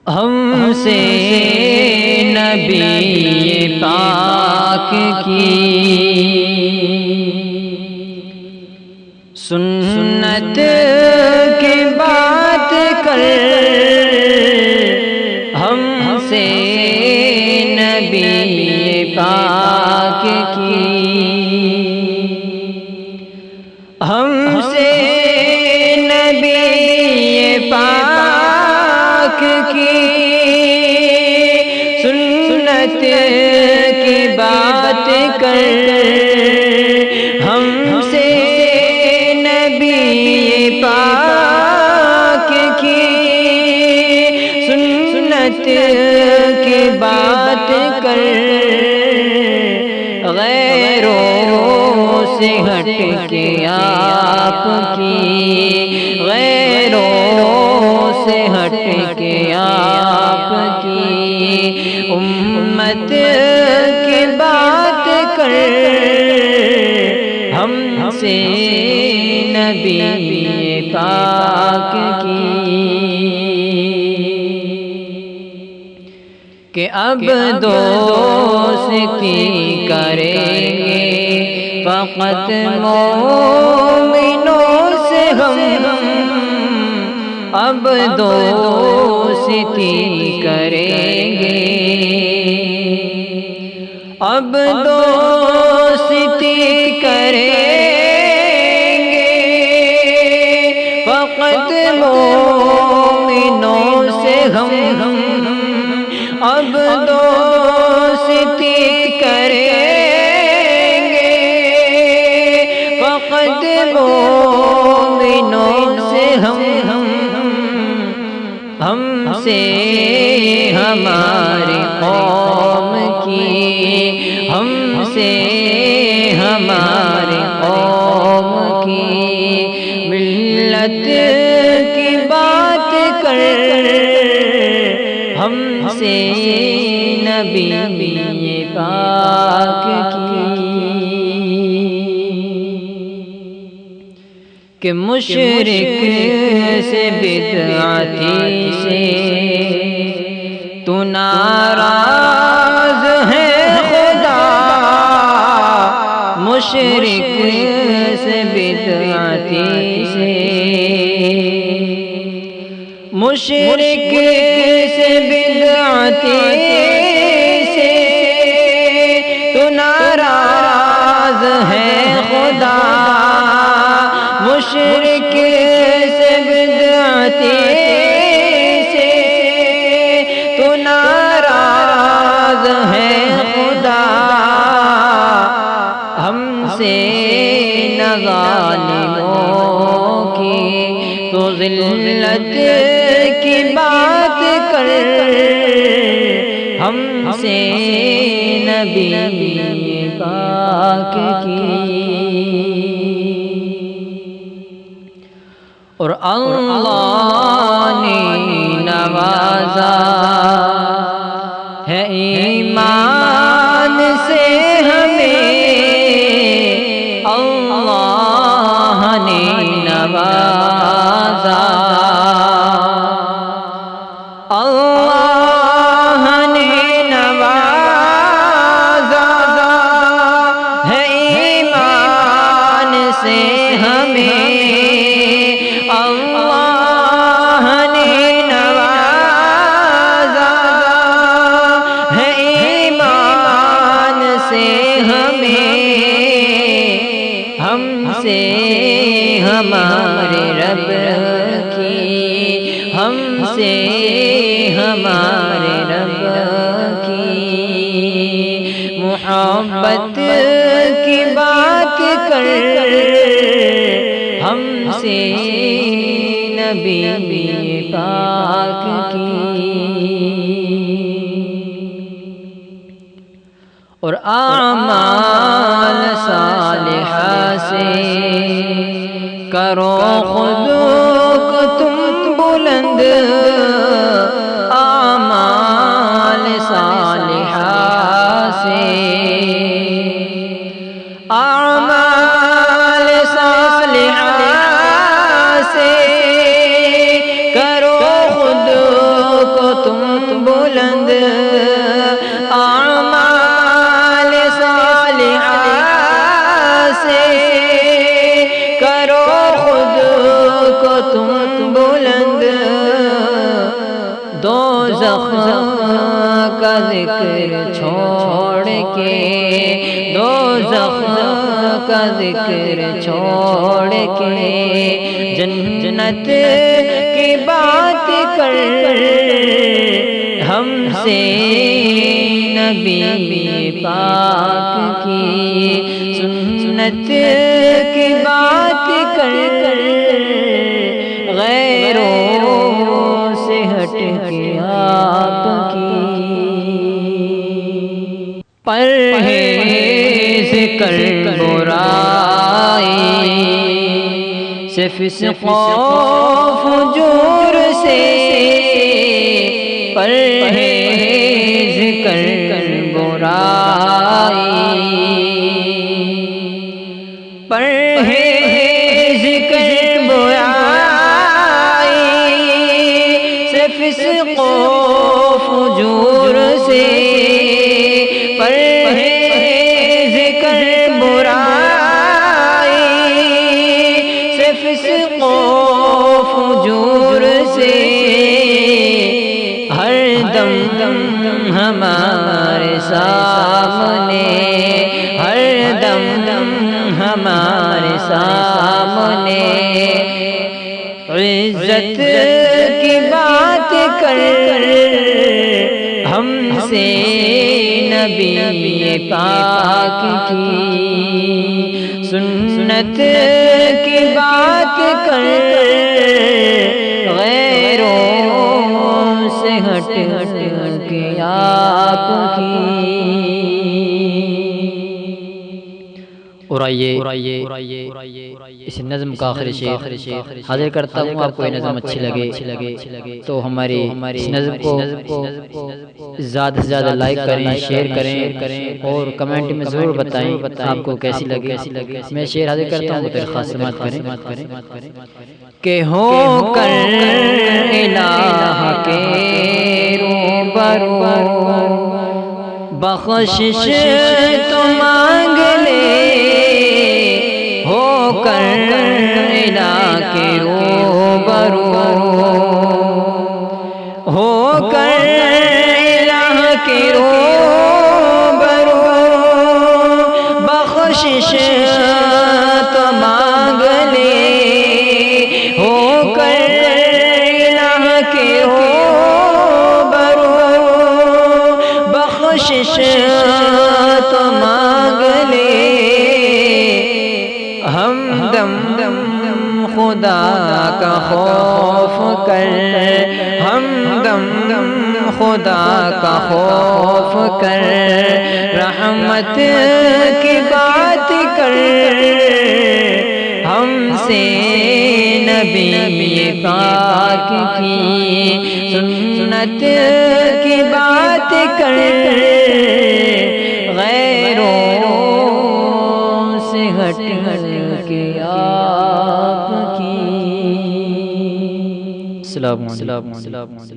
ہم سے نبی پاک کی سنت کی بات کر، ہم سے نبی پاک کی، ہم سے نبی پاک کی سنت کی بات کر، ہم سے نبی پاک کی سنت کی بات کر، غیروں سے ہٹ کے آپ کی، غیروں سے ہٹ کے آپ کی امت کی بات کر، ہم سے نبی پاک کی، کہ اب دوستی کریں گے فقط مومنوں سے ہم، اب دوستی کریں گے، اب دوستی کریں گے فقط مومنوں سے ہم، اب دوستی کریں گے فقط مومنوں سے ہم سے ہماری قوم کی، ہم سے ہماری قوم کی ملت کی بات کر، ہم سے نبی پاک کی، کہ مشرک سے بدعتی سے تو ناراض ہے خدا، مشرک سے بدعتی سے، مشرک سے بدعتی سے تو ناراض ہے خدا، مشرک سے بدعتی سے تو ناراض ہے خدا، ہم سے نہ ظالموں کی تو ذلت کی بات کر، ہم سے نبی پاک کی، اور اللہ نے نوازا ہے ایمان سے ہمیں، اللہ نے نوازا، اللہ نے نوازا ہے ایمان سے ہمیں، اللہ نے نوازا ہے ایمان سے ہمیں، ہم سے ہمارے رب کی، ہم سے ہمارے رب کی محبت کی بات کر، ہم سے نبی پاک کی، اور اعمال صالحہ سے کرو خود کو تم بلند، اعمال صالحہ سے، اعمال صالحہ سے کرو خود کو تم بلند اعمال صالحہ سے کرو خود کو تم بلند دوزخ کا ذکر چھوڑ کے دوزخ کا ذکر چھوڑ کے جنت کی بات کر ہم سے نبی پاک کی سنت کی بات کر غیروں سے ہٹ کے آپ کی پرہیز کر برائی سے فسق و فجور سے پرہیز کر برائی پرہیز کر برائی سے فسق و فجور سے پرہیز کر برائی سے فسق و فجور سے ہر دم ہمارے سامنے ہر دم ہمارے سامنے عزت کی بات کر ہم سے نبی پاک کی سنت کی بات کر غیروں سے ہٹ کے آپ کی اور آئیے اس نظم کا آخری شعر حاضر کرتا ہوں. آپ کو یہ نظم اچھی لگے تو ہماری اس نظم کو زیادہ سے زیادہ لائک کریں، شیئر کریں اور کمنٹ میں ضرور بتائیں آپ کو کیسی لگے. میں شعر حاضر کرتا ہوں، درخواست سماعت کریں کہ ہو کر الہ کے روبرو بخشش تو مانگ لے ہو کر الہ کے روبرو ہو کر الہ کے روبرو بخشش تو مانگ لے ہو کر الہ کے روبرو بخشش تو مانگ لے ہم دم خدا کا خوف کر ہم دم خدا کا خوف کر رحمت کی بات کر ہم سے نبی پاک کی سنت کی بات کر غیروں سے ہٹ کے آپ کی. السلام علیکم.